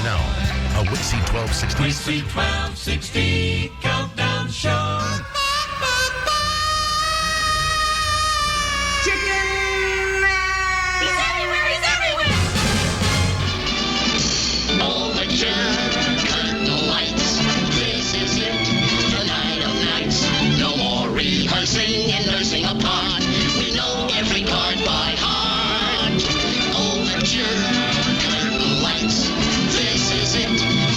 now, a WIXY 1260. WIXY 1260 Countdown Show. Chicken Man! He's everywhere! He's everywhere! Overture, curtain lights. This is it, the night of nights. No more rehearsing and nursing a part. We know every card by heart. Overture, curtain lights. This is it,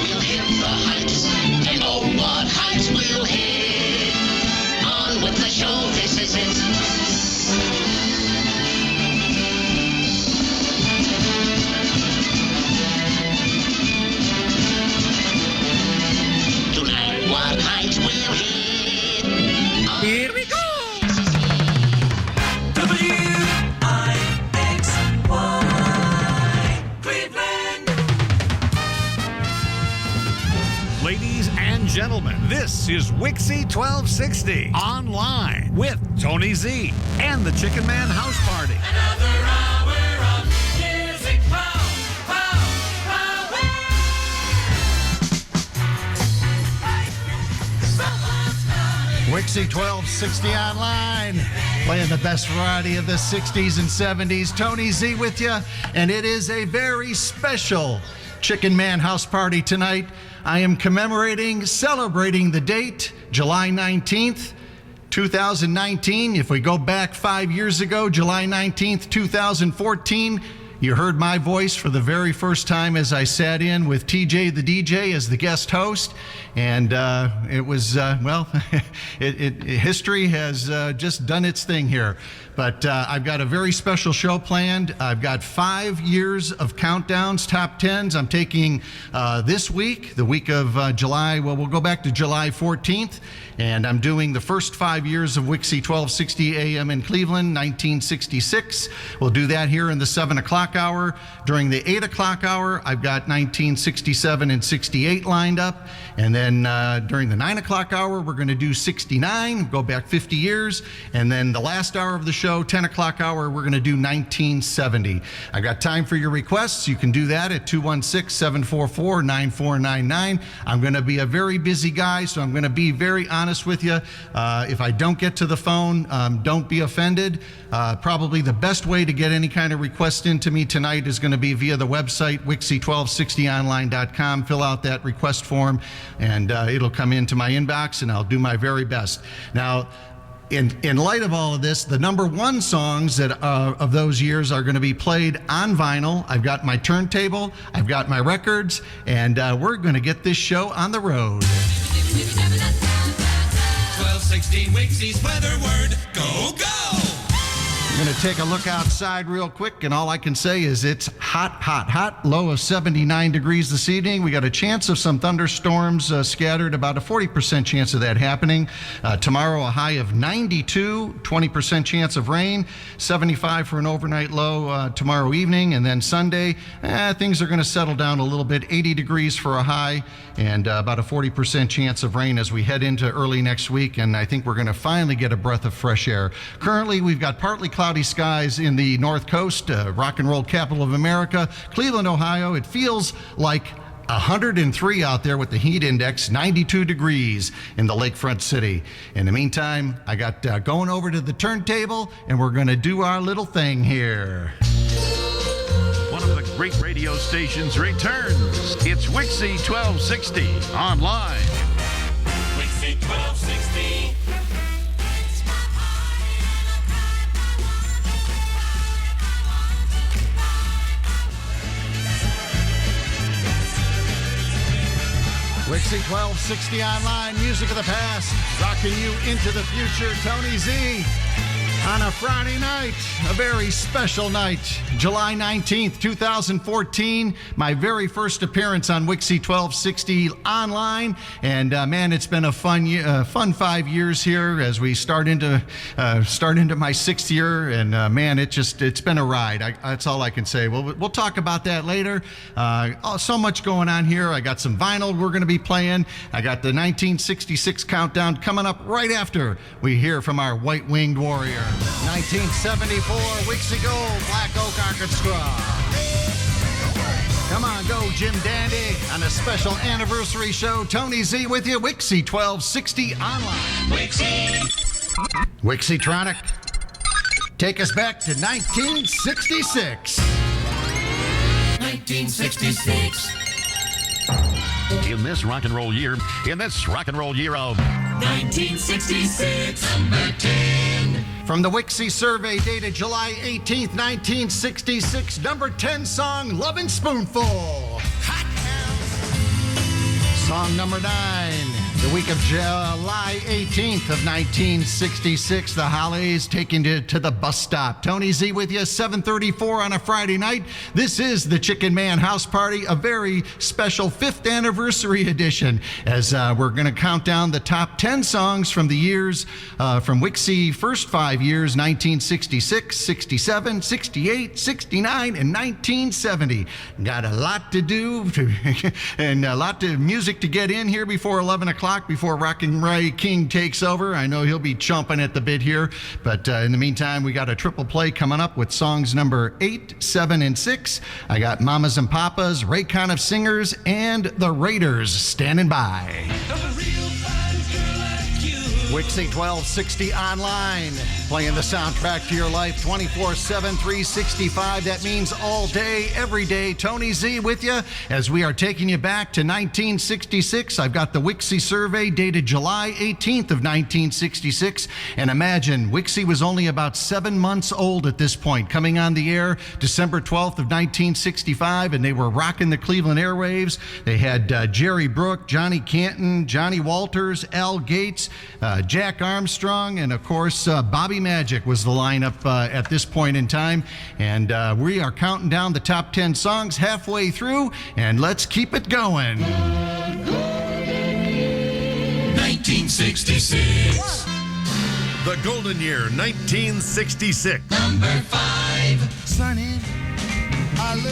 we'll hit the heights. And oh, what heights we'll hit. On with the show, this is it. Tonight, what heights we'll hit. Here we go! WIXY Cleveland. Ladies and gentlemen, this is WIXY 1260 Online with Tony Z and the Chicken Man House Party. Another hour of music. Pow, pow, pow. WIXY 1260 Online, playing the best variety of the 60s and 70s. Tony Z with you, and it is a very special Chicken Man House Party tonight. I am celebrating the date, July 19th, 2019. If we go back 5 years ago, July 19th, 2014, you heard my voice for the very first time as I sat in with TJ the DJ as the guest host. And it was, history has just done its thing here. But I've got a very special show planned. I've got 5 years of countdowns, top 10s. I'm taking this week, the week of July. Well, we'll go back to July 14th. And I'm doing the first 5 years of WIXY 1260 AM in Cleveland, 1966. We'll do that here in the 7 o'clock hour. During the 8 o'clock hour, I've got 1967 and 68 lined up. And then during the 9 o'clock hour, we're going to do 69, go back 50 years. And then the last hour of the show, 10 o'clock hour, we're going to do 1970. I got time for your requests. You can do that at 216-744-9499. I'm going to be a very busy guy, so I'm going to be very honest with you. If I don't get to the phone, don't be offended. Probably the best way to get any kind of request into me tonight is going to be via the website, WIXY1260Online.com. Fill out that request form, and it'll come into my inbox, and I'll do my very best. Now, in light of all of this, the number one songs that of those years are going to be played on vinyl. I've got my turntable, I've got my records, and we're going to get this show on the road. 1260 WIXY's weather word. Go, go. I'm going to take a look outside real quick, and all I can say is it's hot, hot, hot. Low of 79 degrees this evening. We got a chance of some thunderstorms scattered, about a 40% chance of that happening. Tomorrow, a high of 92, 20% chance of rain, 75 for an overnight low tomorrow evening. And then Sunday, things are going to settle down a little bit, 80 degrees for a high, and about a 40% chance of rain as we head into early next week. And I think we're going to finally get a breath of fresh air. Currently, we've got partly cloudy skies in the North Coast, rock and roll capital of America, Cleveland, Ohio. It feels like 103 out there with the heat index, 92 degrees in the lakefront city. In the meantime, I got going over to the turntable, and we're going to do our little thing here. One of the great radio stations returns. It's WIXY 1260 Online. WIXY 1260. WIXY 1260 Online, music of the past, rocking you into the future. Tony Z on a Friday night, a very special night, July 19th, 2014, my very first appearance on WIXY 1260 Online, and man, it's been a fun 5 years here as we start into my sixth year, and man, it's been a ride. That's all I can say. We'll talk about that later. So much going on here. I got some vinyl we're going to be playing. I got the 1966 countdown coming up right after we hear from our white-winged warrior. 1974, WIXY Gold, Black Oak Orchestra. Come on, go, Jim Dandy. On a special anniversary show, Tony Z with you, WIXY1260 Online. WIXY-tronic. Take us back to 1966. 1966. In this rock and roll year of 1966. Number 10. From the WIXY survey dated July 18th, 1966, number 10 song, Lovin' Spoonful. Song number 9, the week of July 18th of 1966, the Hollies taking you to the bus stop. Tony Z with you, 7:34 on a Friday night. This is the Chicken Man House Party, a very special 5th anniversary edition, as we're going to count down the top 10 songs from the years, from WIXY first 5 years, 1966, 67, 68, 69, and 1970. Got a lot to do and a lot of music to get in here before 11 o'clock, before Rockin' Ray King takes over. I know he'll be chomping at the bit here, but in the meantime, we got a triple play coming up with songs number 8, 7, and 6. I got Mamas and Papas, Raycon of Singers, and the Raiders standing by. WIXY1260 Online, playing the soundtrack to your life 24/7, 365. That means all day, every day. Tony Z with you as we are taking you back to 1966. I've got the WIXY survey dated July 18th of 1966. And imagine, WIXY was only about 7 months old at this point, coming on the air December 12th of 1965, and they were rocking the Cleveland airwaves. They had Jerry Brook, Johnny Canton, Johnny Walters, Al Gates, Jack Armstrong, and of course Bobby Magic was the lineup at this point in time. And we are counting down the top 10 songs halfway through, and let's keep it going. 1966. The golden year, 1966. Number 5. Sonny, I love you.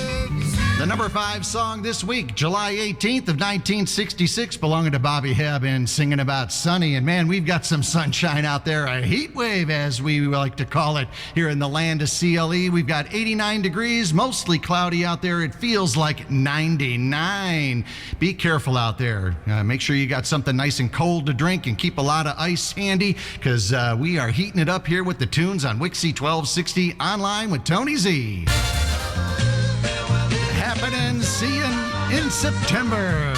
The number 5 song this week, July 18th of 1966, belonging to Bobby Hebb and singing about Sunny. And man, we've got some sunshine out there, a heat wave as we like to call it here in the land of CLE. We've got 89 degrees, mostly cloudy out there. It feels like 99. Be careful out there. Make sure you got something nice and cold to drink and keep a lot of ice handy, because we are heating it up here with the tunes on WIXY1260 Online with Tony Z. Happening, seeing in September.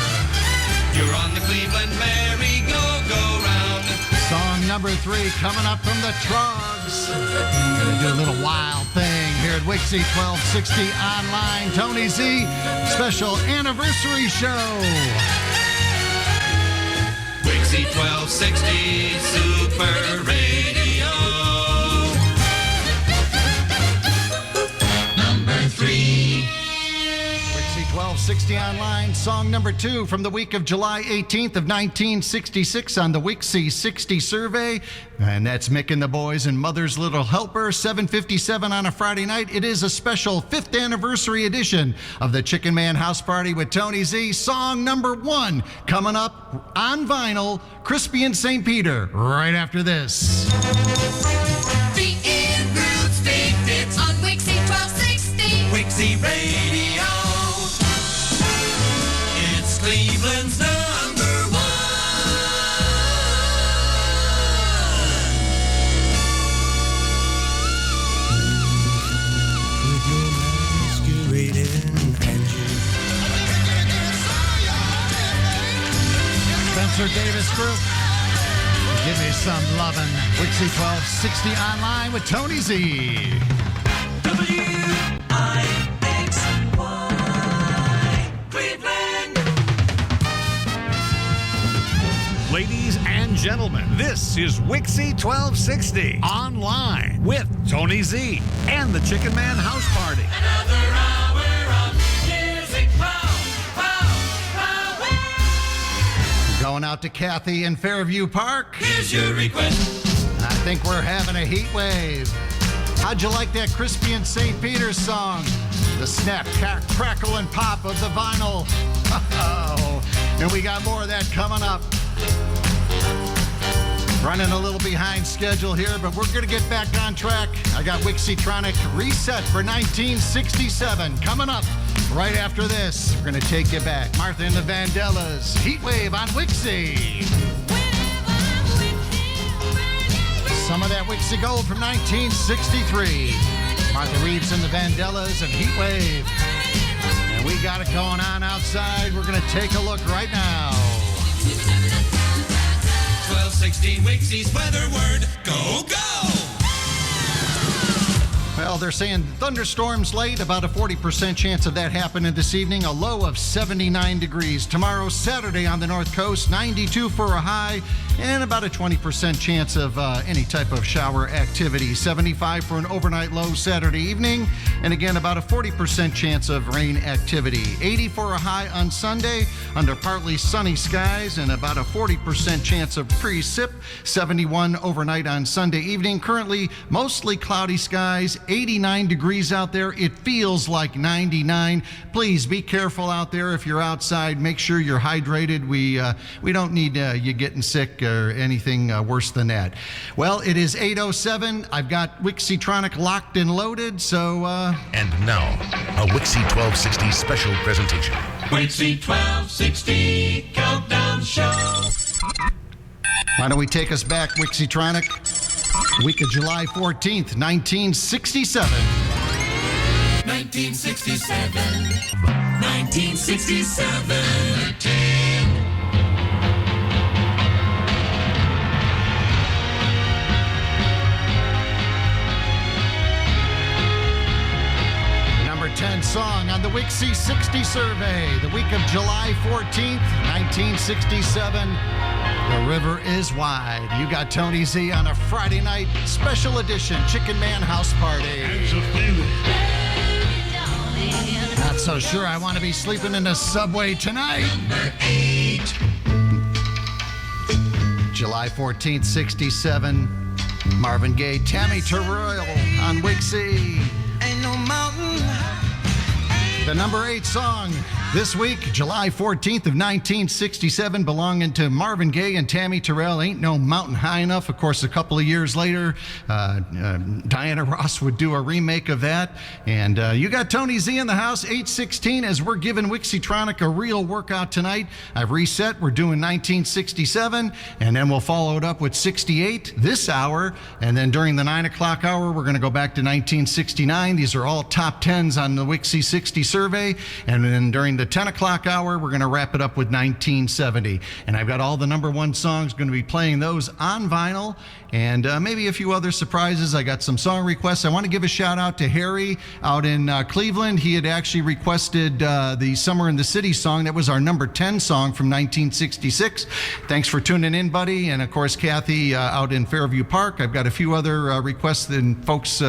You're on the Cleveland merry-go-go-round. Song number 3 coming up from the Trogs. Gonna do a little wild thing here at WIXY1260 Online. Tony Z, special anniversary show. WIXY1260 Super Radio. Number 3. 1260 Online, song number 2 from the week of July 18th of 1966 on the WIXY 60 survey. And that's Mick and the Boys and Mother's Little Helper, 7:57 on a Friday night. It is a special 5th anniversary edition of the Chicken Man House Party with Tony Z. Song number 1 coming up on vinyl, Crispy and St. Peter, right after this. The in-roots big bits on WIXY 1260. WIXY Radio. It's Cleveland's number 1. With your masquerading angel. Spencer Davis Group. Give me some lovin'. WIXY 1260 Online with Tony Z. WIXY, Cleveland. Ladies and gentlemen, this is WIXY 1260 Online with Tony Z and the Chicken Man House Party. Another hour of music. Wow, wow, wow, wow. Going out to Kathy in Fairview Park. Here's your request. I think we're having a heat wave. How'd you like that Crispy and St. Peter's song? The snap, crackle, and pop of the vinyl. Oh, and we got more of that coming up. Running a little behind schedule here, but we're going to get back on track. I got WIXY1260 Reset for 1967 coming up right after this. We're going to take you back. Martha and the Vandellas, Heatwave on WIXY. Some of that WIXY Gold from 1963. Martha Reeves and the Vandellas and Heatwave. And we got it going on outside. We're going to take a look right now. 1260 WIXY's weather word. Go, go! Well, they're saying thunderstorms late, about a 40% chance of that happening this evening, a low of 79 degrees. Tomorrow, Saturday on the North Coast, 92 for a high, and about a 20% chance of any type of shower activity. 75 for an overnight low Saturday evening, and again, about a 40% chance of rain activity. 80 for a high on Sunday, under partly sunny skies, and about a 40% chance of precip. 71 overnight on Sunday evening. Currently, mostly cloudy skies. 89 degrees out there. It feels like 99. Please be careful out there if you're outside. Make sure you're hydrated. We don't need you getting sick or anything worse than that. Well, it is 8:07. I've got WIXY1260 locked and loaded, so... And now, a WIXY 1260 special presentation. WIXY 1260 Countdown Show. Why don't we take us back, WIXY1260? Week of July 14th, 1967. 1967. 1967. Number 10 song on the WIXY 60 survey. The week of July 14th, 1967. The river is wide. You got Tony Z on a Friday night special edition Chicken Man House Party. Not so sure I want to be sleeping in the subway tonight. Number 8. July 14th, 67. Marvin Gaye, Tammy Terrell on WIXY. Ain't no mountain. The number 8 song this week, July 14th of 1967, belonging to Marvin Gaye and Tammy Terrell, Ain't No Mountain High Enough. Of course, a couple of years later, Diana Ross would do a remake of that. And you got Tony Z in the house, 8:16, as we're giving WIXY1260 a real workout tonight. I've reset. We're doing 1967, and then we'll follow it up with 68 this hour. And then during the 9 o'clock hour, we're going to go back to 1969. These are all top 10s on the WIXY 60 survey. And then during the 10 o'clock hour, we're going to wrap it up with 1970. And I've got all the number 1 songs, going to be playing those on vinyl, and maybe a few other surprises. I got some song requests. I want to give a shout out to Harry out in Cleveland. He had actually requested the Summer in the City song. That was our number 10 song from 1966. Thanks for tuning in, buddy. And of course, Kathy out in Fairview Park. I've got a few other requests, and folks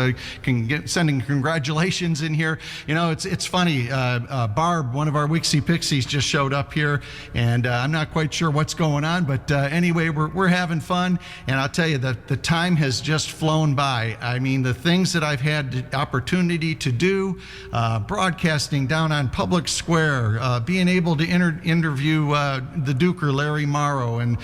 can get sending congratulations in here. You know, it's funny. Barb, one of our WIXY Pixies, just showed up here, and I'm not quite sure what's going on, but anyway, we're having fun. And I'll tell you that the time has just flown by. I mean, the things that I've had the opportunity to do, broadcasting down on Public Square, being able to interview the Duker, Larry Morrow, and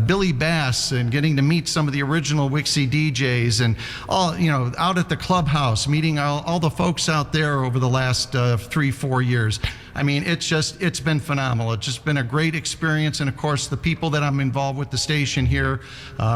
Billy Bass, and getting to meet some of the original WIXY DJs, and all, you know, out at the clubhouse, meeting all the folks out there over the last 3-4 years. I mean, it's been phenomenal. It's just been a great experience. And of course, the people that I'm involved with the station here,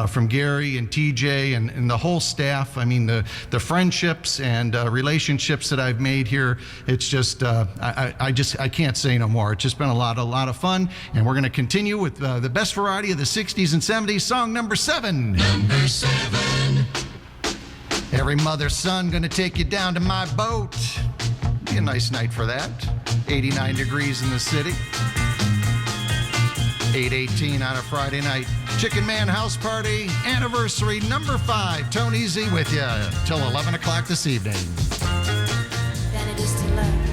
from Gary and TJ and the whole staff, I mean, the friendships and relationships that I've made here, it's just, I can't say no more. It's just been a lot of fun. And we're going to continue with the best variety of the 60s and 70s. Song number 7. Number 7. Every mother's son going to take you down to my boat. Be a nice night for that. 89 degrees in the city. 8:18 on a Friday night. Chicken Man House Party anniversary number 5. Tony Z with you till 11 o'clock this evening. Than it is to love.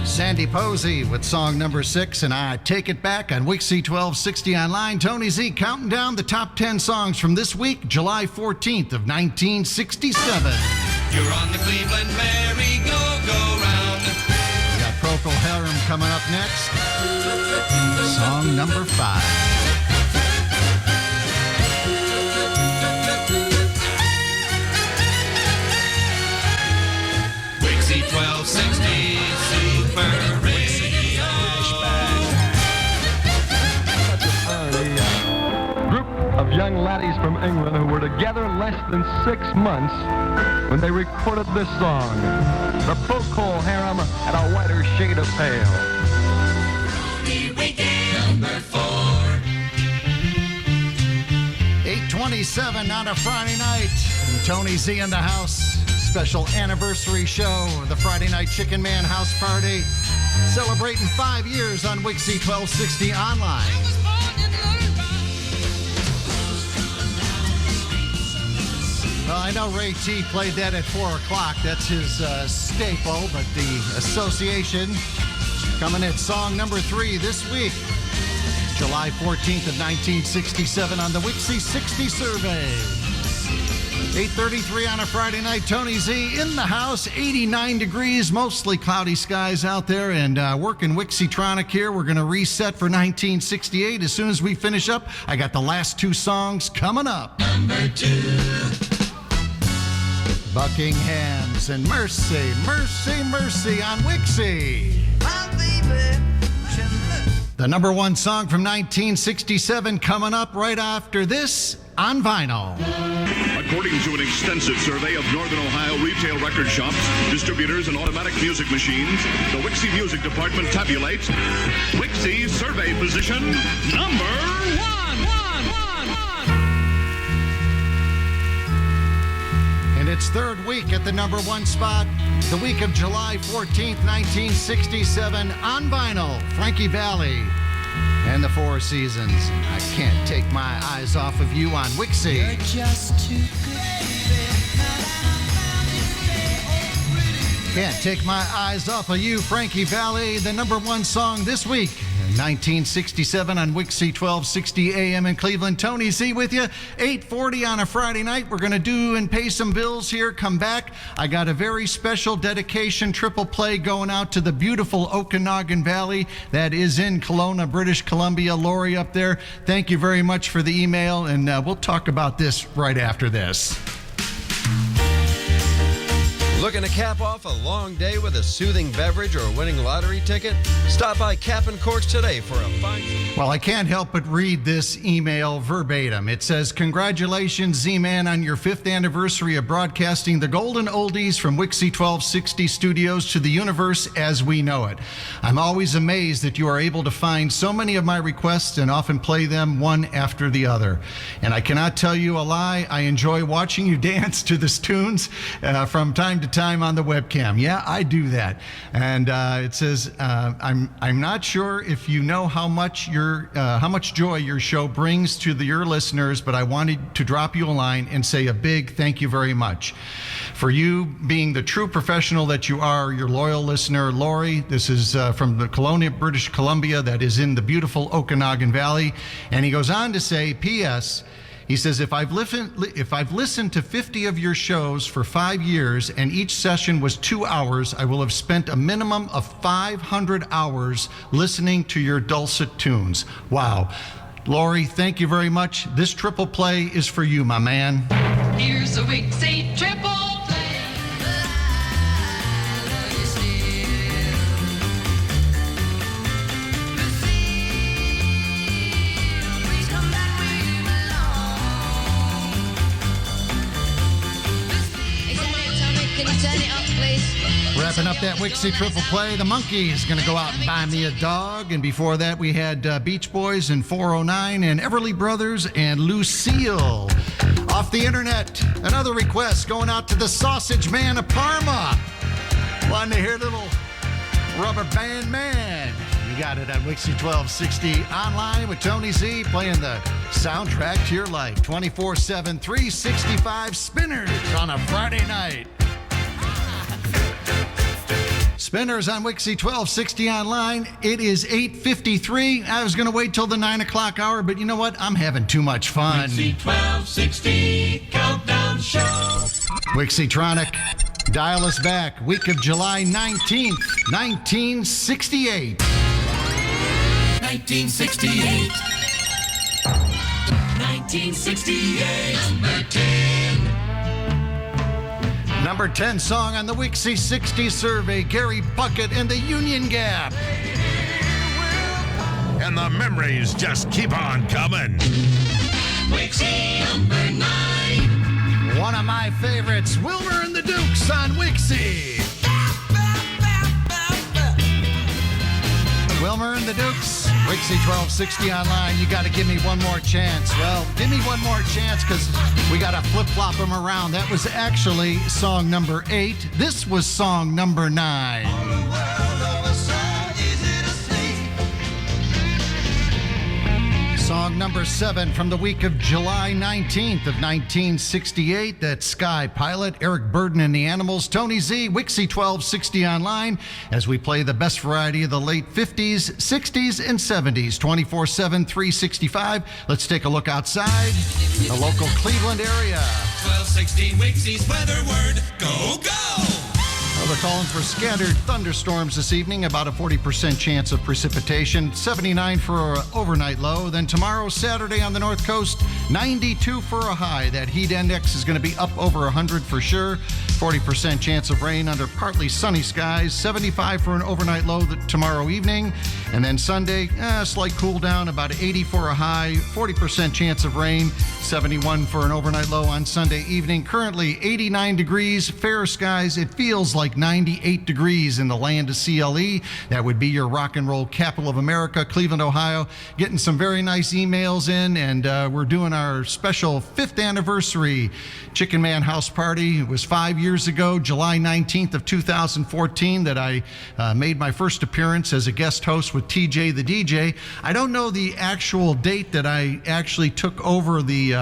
Sandy Posey with song number 6, and I take it back on WIXY1260 Online. Tony Z counting down the top 10 songs from this week, July 14th of 1967. You're on the Cleveland merry-go-go-round. We got Procol Harum coming up next. Song number 5. young laddies from England who were together less than 6 months when they recorded this song. The folk-hole harem and a whiter shade of pale. Number 4. 8:27 on a Friday night. And Tony Z in the house. Special anniversary show, the Friday Night Chicken Man House Party. Celebrating 5 years on WIXY1260 Online. Well, I know Ray T played that at 4 o'clock. That's his staple, but the association coming at song number 3 this week. July 14th of 1967 on the WIXY 60 survey. 8:33 on a Friday night. Tony Z in the house. 89 degrees, mostly cloudy skies out there, and working WIXY-tronic here. We're going to reset for 1968. As soon as we finish up, I got the last 2 songs coming up. Number 2. Buckingham's and Mercy, Mercy, Mercy on WIXY. The number 1 song from 1967 coming up right after this on vinyl. According to an extensive survey of Northern Ohio retail record shops, distributors, and automatic music machines, the WIXY Music Department tabulates WIXY survey position number 1. In its 3rd week at the number 1 spot, the week of July 14th, 1967, on vinyl, Frankie Valli and the Four Seasons. I can't take my eyes off of you on WIXY. You're just too good. Can't take my eyes off of you, Frankie Valli, the number 1 song this week. 1967 on WIXY 1260 AM in Cleveland. Tony Z with you. 8:40 on a Friday night. We're going to do and pay some bills here. Come back. I got a very special dedication triple play going out to the beautiful Okanagan Valley that is in Kelowna, British Columbia. Lori up there, thank you very much for the email, and we'll talk about this right after this. Looking to cap off a long day with a soothing beverage or a winning lottery ticket? Stop by Cap and Corks today for a fine... Well, I can't help but read this email verbatim. It says, congratulations, Z-Man, on your 5th anniversary of broadcasting the golden oldies from WIXY 1260 studios to the universe as we know it. I'm always amazed that you are able to find so many of my requests and often play them one after the other. And I cannot tell you a lie, I enjoy watching you dance to this tunes from time to time on the webcam. Yeah, I do that. And it says, I'm not sure if you know how much joy your show brings to your listeners, but I wanted to drop you a line and say a big thank you very much for you being the true professional that you are. Your loyal listener, Lori. This is from the Kelowna, British Columbia, that is in the beautiful Okanagan Valley. And he goes on to say, P.S. He says, if I've listened to 50 of your shows for 5 years and each session was 2 hours, I will have spent a minimum of 500 hours listening to your dulcet tunes. Wow. Lori, thank you very much. This triple play is for you, my man. Here's a WIXY triple play. Wrapping up that WIXY triple play, the Monkey is going to go out and buy me a dog. And before that, we had Beach Boys and 409 and Everly Brothers and Lucille. Off the internet, another request going out to the Sausage Man of Parma. Wanting to hear little Rubber Band Man. You got it at WIXY 1260 Online with Tony Z, playing the soundtrack to your life. 24/7, 365 spinners on a Friday night. Spinners on WIXY 1260 Online. It is 8:53. I was going to wait till the 9 o'clock hour, but you know what? I'm having too much fun. WIXY 1260 Countdown Show. WIXY-tronic, dial us back. Week of July 19th, 1968. 1968. 1968. Number 10. Number 10 song on the WIXY 60 survey, Gary Puckett and the Union Gap. And the memories just keep on coming. WIXY number 9. One of my favorites, Wilmer and the Dukes on WIXY. Wilmer and the Dukes, WIXY1260 Online. You got to give me one more chance. Well, give me one more chance because we got to flip-flop them around. That was actually song number 8. This was song number 9. Song number 7 from the week of July 19th of 1968. That's Sky Pilot, Eric Burden and the Animals, Tony Z, WIXY1260 Online, as we play the best variety of the late 50s, 60s, and 70s, 24/7, 365. Let's take a look outside the local Cleveland area. 1260 WIXY's weather word. Go, go! Well, they're calling for scattered thunderstorms this evening, about a 40% chance of precipitation, 79 for an overnight low. Then tomorrow, Saturday on the North Coast, 92 for a high. That heat index is going to be up over 100 for sure. 40% chance of rain under partly sunny skies, 75 for an overnight low tomorrow evening. And then Sunday, slight cool down, about 80 for a high, 40% chance of rain, 71 for an overnight low on Sunday evening. Currently 89 degrees, fair skies. It feels like 98 degrees in the land of CLE. That would be your rock and roll capital of America, Cleveland, Ohio. Getting some very nice emails in, and we're doing our special 5th anniversary Chicken Man House Party. It was 5 years ago, July 19th of 2014, that I made my first appearance as a guest host with TJ the DJ. I don't know the actual date that I actually took over the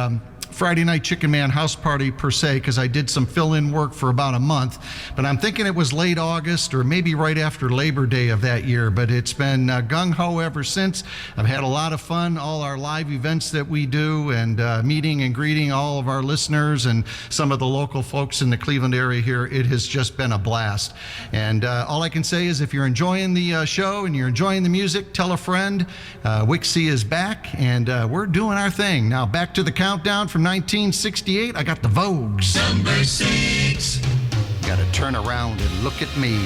Friday Night Chicken Man House Party per se, because I did some fill-in work for about a month, but I'm thinking it was late August or maybe right after Labor Day of that year. But it's been gung-ho ever since. I've had a lot of fun, all our live events that we do, and meeting and greeting all of our listeners and some of the local folks in the Cleveland area here. It has just been a blast. And all I can say is, if you're enjoying the show and you're enjoying the music, tell a friend. WIXY is back, and we're doing our thing. Now back to the countdown from 1968. I got the Vogues. Number 6. Got to turn around and look at me.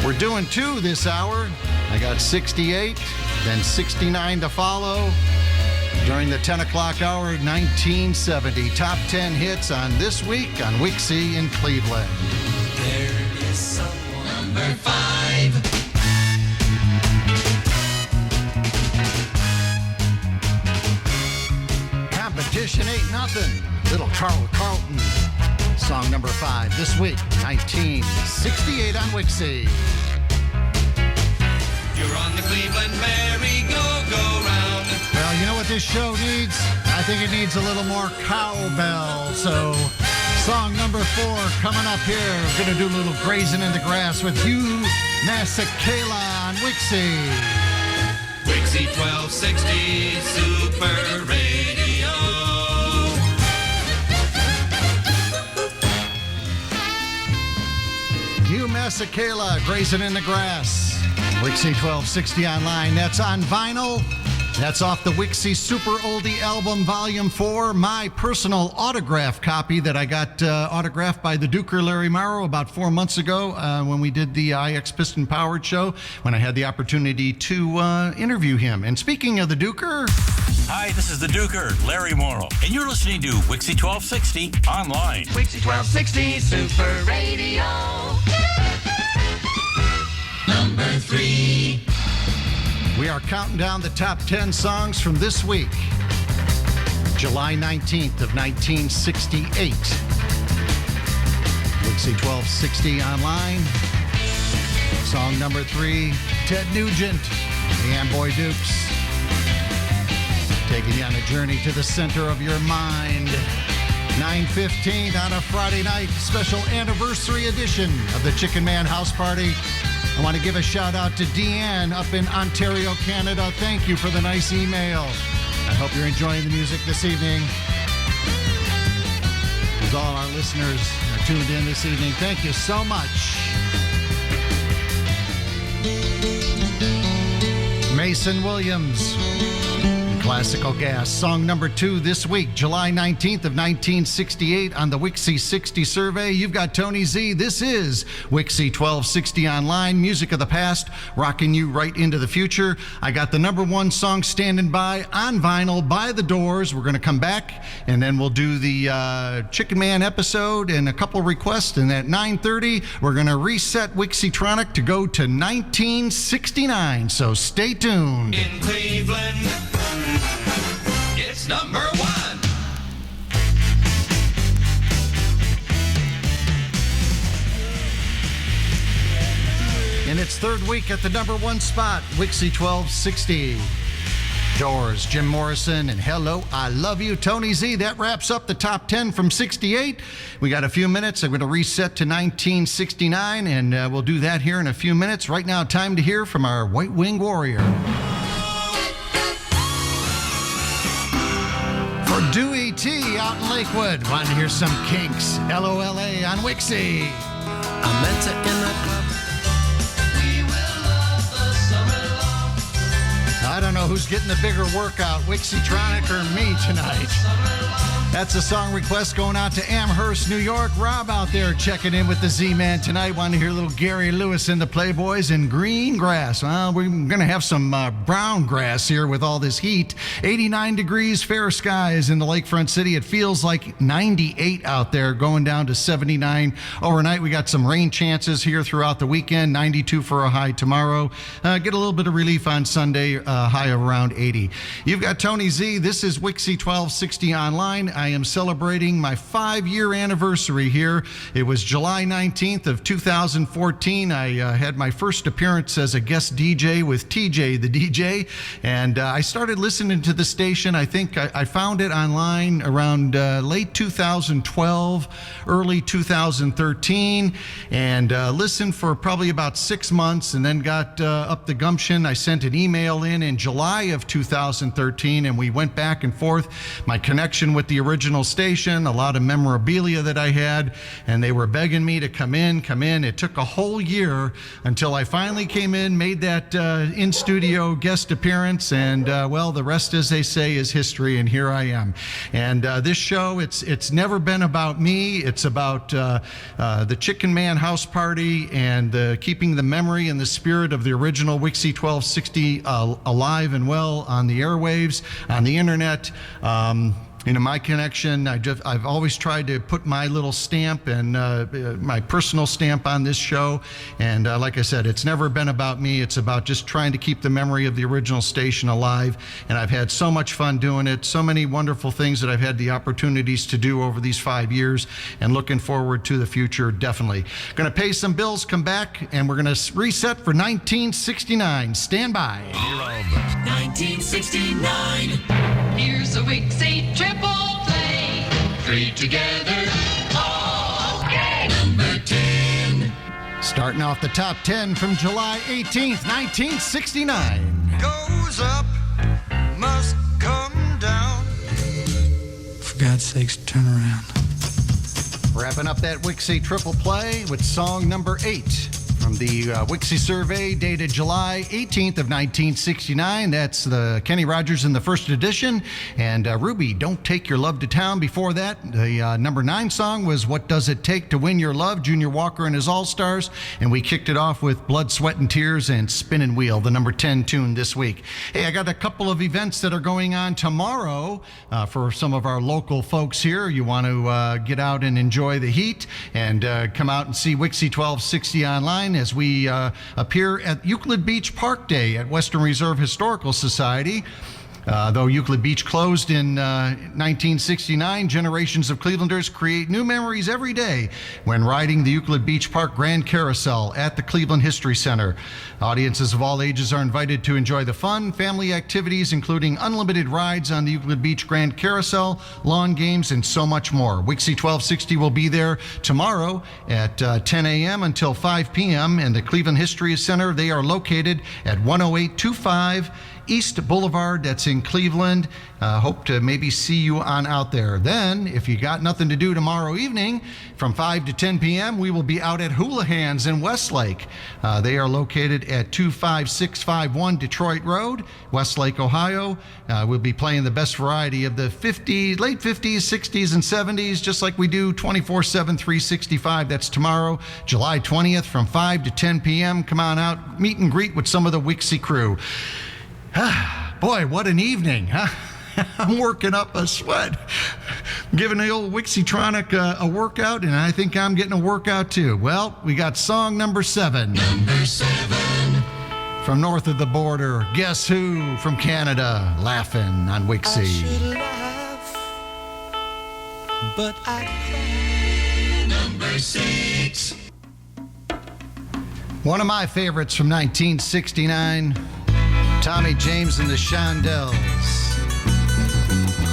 We're doing 2 this hour. I got 68, then 69 to follow. During the 10 o'clock hour, 1970. Top 10 hits on this week on WIXY in Cleveland. There is someone. Number 5. Competition ain't nothing. Little Carl Carlton. Song number 5 this week, 1968 on WIXY. You're on the Cleveland merry-go-go-round. Well, you know what this show needs? I think it needs a little more cowbell. So, song number 4 coming up here. We're going to do a little grazing in the grass with Hugh Masekela on WIXY. WIXY 1260 Super Radio. Hugh Masekela, Grazing in the Grass. WIXY 1260 Online. That's on vinyl. That's off the WIXY Super Oldie Album Volume 4. My personal autograph copy that I got autographed by the Duker Larry Morrow about 4 months ago when we did the IX Piston Powered show, when I had the opportunity to interview him. And speaking of the Duker... Hi, this is the Duker, Larry Morrow, and you're listening to WIXY 1260 Online. WIXY 1260 Super Radio. Number 3. We are counting down the top 10 songs from this week, July 19th of 1968. WIXY 1260 Online. Song number 3, Ted Nugent, the Amboy Dukes. Taking you on a journey to the center of your mind. 9:15 on a Friday night, special anniversary edition of the Chicken Man House Party. I want to give a shout out to Deanne up in Ontario, Canada. Thank you for the nice email. I hope you're enjoying the music this evening. As all our listeners are tuned in this evening, thank you so much. Mason Williams, Classical Gas, song number 2 this week, July 19th of 1968 on the WIXY 60 survey. You've got Tony Z. This is WIXY 1260 Online, music of the past, rocking you right into the future. I got the number 1 song standing by on vinyl by The Doors. We're going to come back, and then we'll do the Chicken Man episode and a couple requests. And at 9:30, we're going to reset WIXYtronic to go to 1969. So stay tuned. In Cleveland, it's number 1. In its third week at the number 1 spot, WIXY 1260. Doors, Jim Morrison, and Hello, I Love You, Tony Z. That wraps up the top 10 from 68. We got a few minutes. I'm going to reset to 1969, and we'll do that here in a few minutes. Right now, time to hear from our White Wing Warrior. For Dewey T out in Lakewood, wanting to hear some Kinks, LOLA on WIXY. I met her in the club. I don't know who's getting the bigger workout, WIXYtronic or me tonight. That's a song request going out to Amherst, New York. Rob out there checking in with the Z-Man tonight. Want to hear a little Gary Lewis and the Playboys and green grass. Well, we're going to have some brown grass here with all this heat. 89 degrees, fair skies in the lakefront city. It feels like 98 out there, going down to 79 overnight. We got some rain chances here throughout the weekend. 92 for a high tomorrow. Get a little bit of relief on Sunday, high of around 80. You've got Tony Z. This is WIXY 1260 Online. I am celebrating my 5-year anniversary here. It was July 19th of 2014. I had my first appearance as a guest DJ with TJ the DJ, and I started listening to the station. I think I found it online around late 2012, early 2013, and listened for probably about 6 months, and then got up the gumption. I sent an email in July of 2013, and we went back and forth. My connection with the original station, a lot of memorabilia that I had, and they were begging me to come in. It took a whole year until I finally came in, made that in-studio guest appearance, and well, the rest, as they say, is history, and here I am. And this show, it's never been about me. It's about the Chicken Man house party and keeping the memory and the spirit of the original WIXY 1260 alive and well on the airwaves, on the internet. My connection, I've always tried to put my little stamp and my personal stamp on this show. And like I said, it's never been about me. It's about just trying to keep the memory of the original station alive. And I've had so much fun doing it. So many wonderful things that I've had the opportunities to do over these 5 years, and looking forward to the future, definitely. Going to pay some bills, come back, and we're going to reset for 1969. Stand by. 1969. Here's a WIXY triple play. 3 together. Okay. Number 10. Starting off the top 10 from July 18th, 1969. Goes up, must come down. For God's sakes, turn around. Wrapping up that WIXY triple play with song number 8. From the WIXY survey dated July 18th of 1969. That's the Kenny Rogers in the first edition. And Ruby, Don't Take Your Love to Town. Before that, the number 9 song was What Does It Take to Win Your Love, Junior Walker and his All-Stars. And we kicked it off with Blood, Sweat, and Tears and Spinnin' Wheel, the number 10 tune this week. Hey, I got a couple of events that are going on tomorrow for some of our local folks here. You want to get out and enjoy the heat and come out and see WIXY 1260 Online as we appear at Euclid Beach Park Day at Western Reserve Historical Society. Though Euclid Beach closed in 1969, generations of Clevelanders create new memories every day when riding the Euclid Beach Park Grand Carousel at the Cleveland History Center. Audiences of all ages are invited to enjoy the fun, family activities, including unlimited rides on the Euclid Beach Grand Carousel, lawn games, and so much more. WIXY 1260 will be there tomorrow at 10 a.m. until 5 p.m. in the Cleveland History Center. They are located at 10825 East Boulevard. That's in in Cleveland. Hope to maybe see you on out there. Then, if you got nothing to do tomorrow evening, from 5 to 10 p.m., we will be out at Houlihan's in Westlake. They are located at 25651 Detroit Road, Westlake, Ohio. We'll be playing the best variety of the late 50s, 60s, and 70s, just like we do 24/7, 365. That's tomorrow, July 20th, from 5 to 10 p.m. Come on out, meet and greet with some of the WIXY crew. Boy, what an evening, huh? I'm working up a sweat. Giving the old WIXY-tronic a workout, and I think I'm getting a workout too. Well, we got song number 7. Number 7. From north of the border, Guess Who from Canada, laughing on WIXY. I should laugh, but I cry. Number 6. One of my favorites from 1969, Tommy James and the Shondells.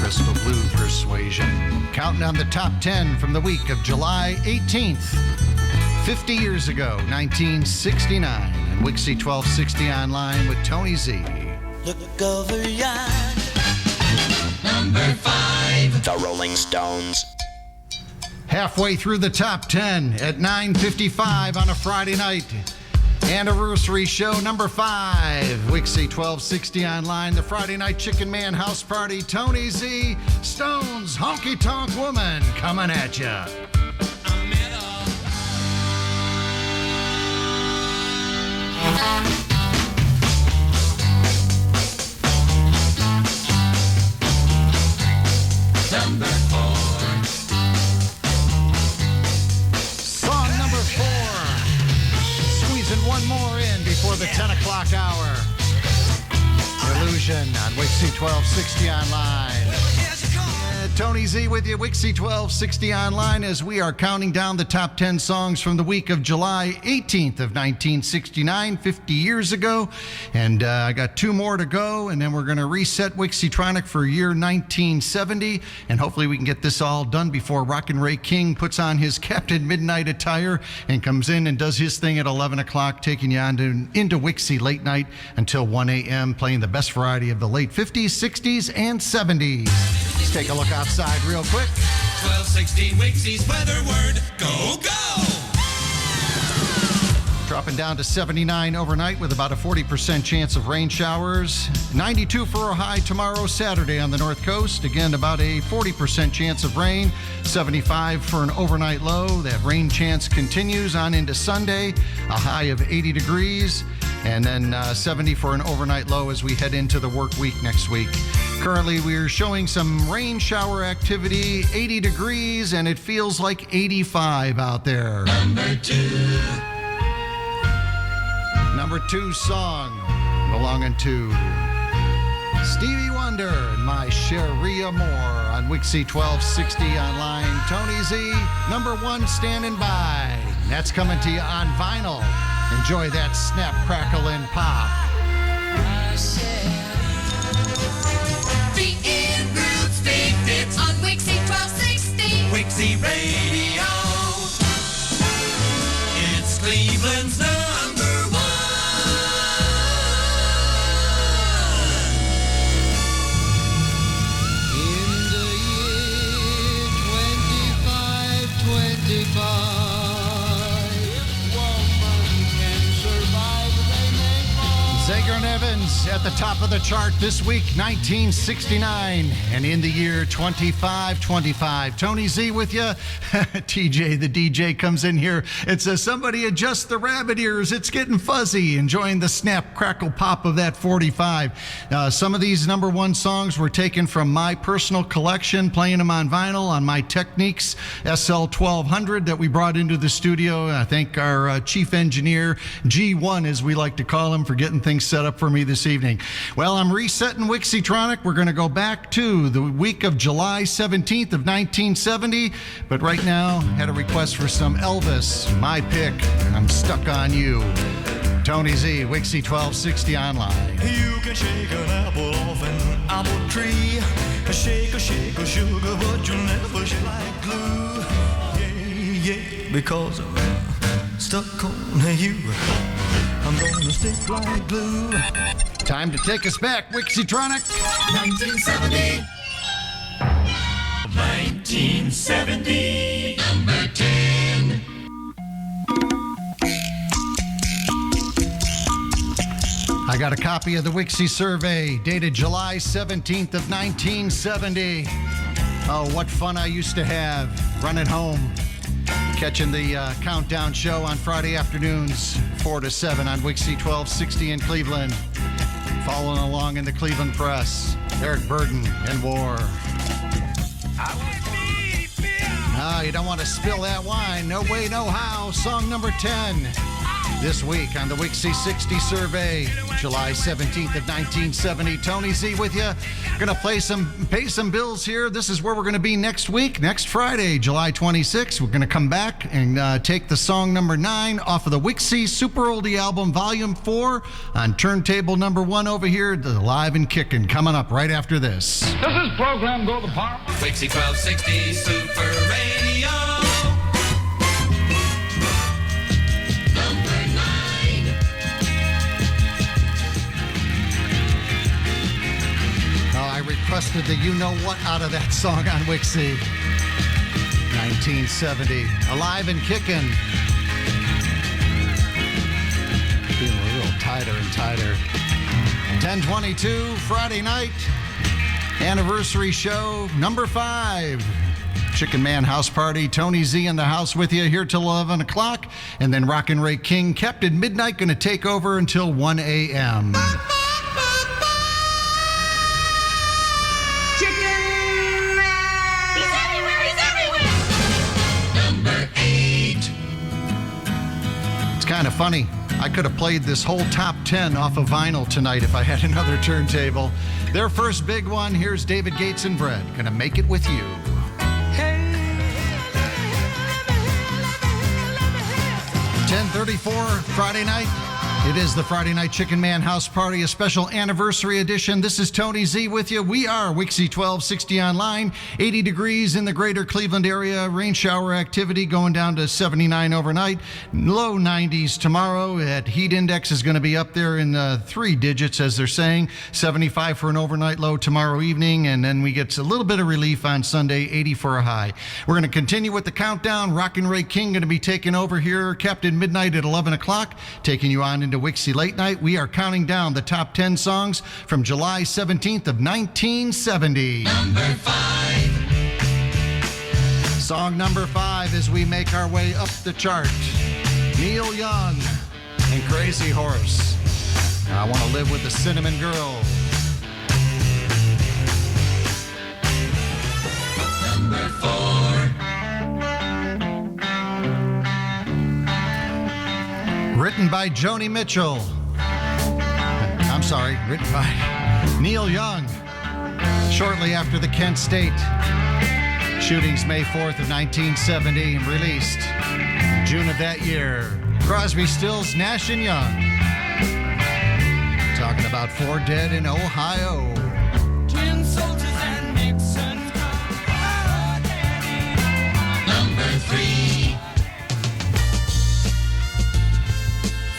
Crystal Blue Persuasion. Counting down the top 10 from the week of July 18th, 50 years ago, 1969. And WIXY 1260 online with Tony Z. Look over yonder. Number 5. The Rolling Stones. Halfway through the top 10 at 9:55 on a Friday night. Anniversary show number 5, WIXY 1260 online, the Friday Night Chicken Man House Party, Tony Z, Stones, Honky Tonk Woman, coming at ya. Number 4. Song number 4. Squeezing one more in before the 10 o'clock hour. Illusion on WIXY 1260 online. Tony Z with you, WIXY 1260 online, as we are counting down the top 10 songs from the week of July 18th of 1969, 50 years ago. And I got 2 more to go, and then we're going to reset WIXY-tronic for year 1970. And hopefully we can get this all done before Rockin' Ray King puts on his Captain Midnight attire and comes in and does his thing at 11 o'clock, taking you on into WIXY late night until 1 a.m., playing the best variety of the late 50s, 60s, and 70s. Let's take a look outside real quick. 1260 WIXY's weather word. Go, go! Dropping down to 79 overnight with about a 40% chance of rain showers. 92 for a high tomorrow, Saturday on the North Coast. Again, about a 40% chance of rain. 75 for an overnight low. That rain chance continues on into Sunday. A high of 80 degrees. And then 70 for an overnight low as we head into the work week next week. Currently, we're showing some rain shower activity, 80 degrees, and it feels like 85 out there. Number 2. Number 2 song belonging to Stevie Wonder and My Cherie Amour on WIXY 1260 online. Tony Z, number 1 standing by. That's coming to you on vinyl. Enjoy that snap, crackle, and pop. The in-group speed hits on WIXY 1260. WIXY Radio. It's Cleveland's number 1. In the year 2525, woman can survive, they may fall. Zager and Evans at the top of the chart this week, 1969. And in the year 2525, Tony Z with you. TJ, the DJ, comes in here and says, somebody adjust the rabbit ears. It's getting fuzzy. Enjoying the snap, crackle, pop of that 45. Some of these number 1 songs were taken from my personal collection, playing them on vinyl on my Techniques SL1200 that we brought into the studio. I thank our chief engineer, G1 as we like to call him, for getting things set up for me this evening. Well, I'm resetting WIXY-tronic. We're going to go back to the week of July 17th of 1970. But right now, had a request for some Elvis. My pick, I'm Stuck on You. Tony Z, WIXY 1260 online. You can shake an apple off an apple tree. Shake a sugar, but you'll never shake like glue. Yeah, because I'm stuck on you. I'm gonna stick like glue. Time to take us back, Wixietronic. 1970. 1970. Number 10. I got a copy of the WIXY survey dated July 17th of 1970. Oh, what fun I used to have running home, catching the countdown show on Friday afternoons, 4 to 7 on WIXY1260 in Cleveland. Following along in the Cleveland Press, Eric Burden and War. You don't want to spill that wine. No way, no how. Song number 10. This week on the WIXY 60 survey, July 17th of 1970. Tony Z with you. Going to pay some bills here. This is where we're going to be next week, next Friday, July 26th. We're going to come back and take the song number 9 off of the WIXY Super Oldie album, Volume 4, on turntable number 1 over here, the Live and Kickin', coming up right after this. Does this program go to power? WIXY 1260 Super Radio. I requested the you-know-what out of that song on WIXY. 1970. Alive and Kickin'. Feeling a little tighter and tighter. 10/22, Friday night. Anniversary show number 5. Chicken Man House Party. Tony Z in the house with you here till 11 o'clock. And then Rockin' Ray King kept at midnight, going to take over until 1 a.m. Kind of funny. I could have played this whole top 10 off of vinyl tonight if I had another turntable. Their first big one, here's David Gates and Bread. Gonna Make It With You. 10:34 Friday night. It is the Friday Night Chicken Man House Party, a special anniversary edition. This is Tony Z with you. We are WIXY1260 Online. 80 degrees in the greater Cleveland area. Rain shower activity going down to 79 overnight. Low 90s tomorrow. That heat index is going to be up there in 3 digits, as they're saying. 75 for an overnight low tomorrow evening. And then we get a little bit of relief on Sunday, 80 for a high. We're going to continue with the countdown. Rockin' Ray King going to be taking over here. Captain Midnight at 11 o'clock. Taking you on into WIXY Late Night. We are counting down the top 10 songs from July 17th of 1970. Number 5. Song number 5 as we make our way up the chart. Neil Young and Crazy Horse. I Want to Live with the Cinnamon Girl. Number 4. Written by Joni Mitchell. I'm sorry, written by Neil Young. Shortly after the Kent State shootings, May 4th of 1970, and released June of that year. Crosby, Stills, Nash & Young. Talking about 4 dead in Ohio. Tin soldiers and Nixon. Number 3.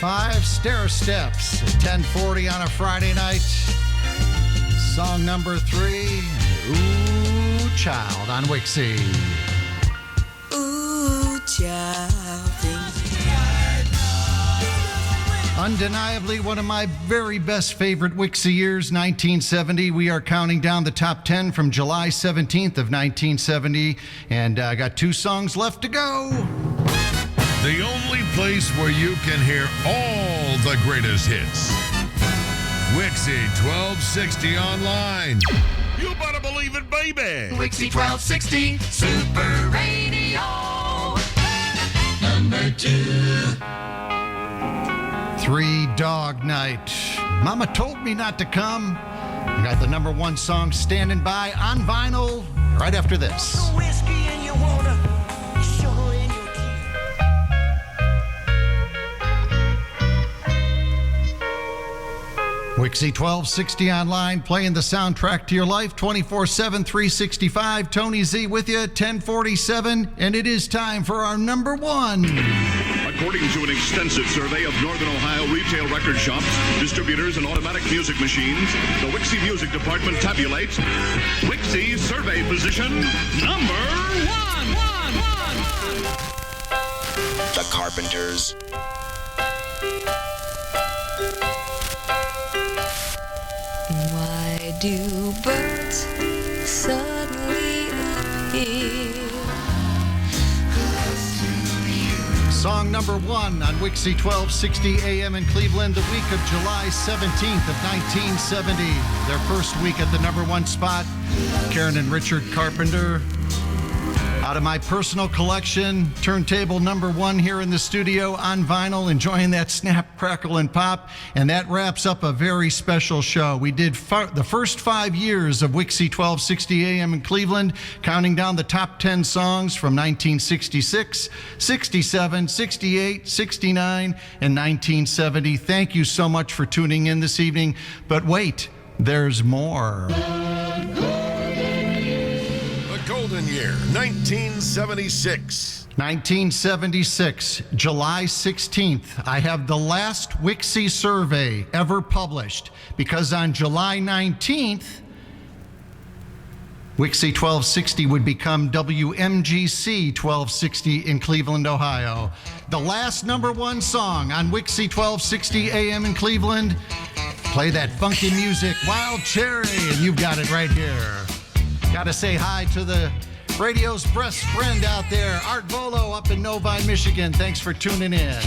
5 Stair Steps at 10:40 on a Friday night. Song number 3, Ooh Child on WIXY. Ooh, child, Undeniably one of my very best favorite WIXY years, 1970. We are counting down the top 10 from July 17th of 1970, and I got 2 songs left to go. The only place where you can hear all the greatest hits. WIXY 1260 Online. You better believe it, baby. WIXY 1260 Super Radio. Number 2. 3 Dog Night. Mama Told Me Not to Come. I got the number 1 song standing by on vinyl right after this. Whiskey in your water. Sugar in your tea. WIXY 1260 Online, playing the soundtrack to your life 24/7, 365. Tony Z with you, 1047, and it is time for our number 1. According to an extensive survey of Northern Ohio retail record shops, distributors, and automatic music machines, the WIXY Music Department tabulates WIXY survey position number one. The Carpenters. Why do birds suddenly appear? Song number one on WIXY 1260 AM in Cleveland, the week of July 17th of 1970. Their first week at the number one spot. Karen and Richard Carpenter. Out of my personal collection, turntable number one here in the studio on vinyl, enjoying that snap, crackle, and pop. And that wraps up a very special show. We did the first 5 years of WIXY 1260 AM in Cleveland, counting down the top 10 songs from 1966, 67, 68, 69, and 1970. Thank you so much for tuning in this evening. But wait, there's more. Golden year, 1976. 1976, July 16th. I have the last WIXY survey ever published because on July 19th, WIXY 1260 would become WMGC 1260 in Cleveland, Ohio. The last number one song on WIXY 1260 AM in Cleveland. Play that funky music, Wild Cherry, and you've got it right here. Got to say hi to the radio's best friend out there, Art Volo up in Novi, Michigan. Thanks for tuning in.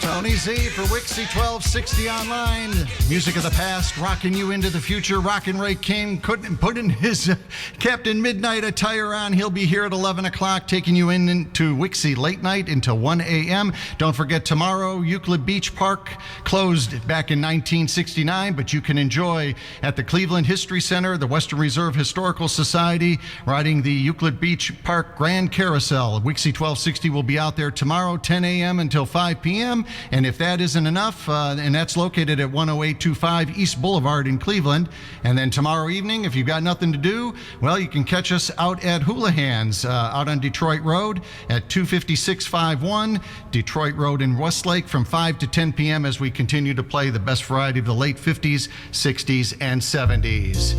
Tony Z for WIXY 1260 Online. Music of the past, rocking you into the future. Rockin' Ray King couldn't put in his Captain Midnight attire on. He'll be here at 11 o'clock, taking you into WIXY late night until 1 a.m. Don't forget tomorrow, Euclid Beach Park closed back in 1969, but you can enjoy at the Cleveland History Center, the Western Reserve Historical Society, riding the Euclid Beach Park Grand Carousel. WIXY 1260 will be out there tomorrow, 10 a.m. until 5 p.m. And if that isn't enough, and that's located at 10825 East Boulevard in Cleveland. And then tomorrow evening, if you've got nothing to do, well, you can catch us out at Houlihan's out on Detroit Road at 25651 Detroit Road in Westlake from 5 to 10 p.m. as we continue to play the best variety of the late 50s, 60s, and 70s.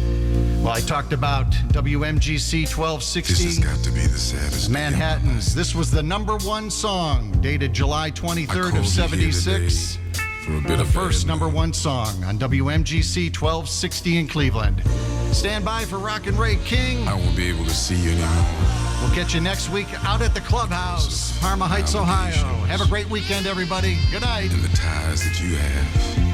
Well, I talked about WMGC 1260. This has got to be the saddest Manhattans. This was the number one song, dated July 23rd of 76. The first number one song on WMGC 1260 in Cleveland. Stand by for Rockin' Ray King. I won't be able to see you anymore. We'll catch you next week out at the Clubhouse, Parma Heights, Ohio. Have a great weekend, everybody. Good night. And the ties that you have.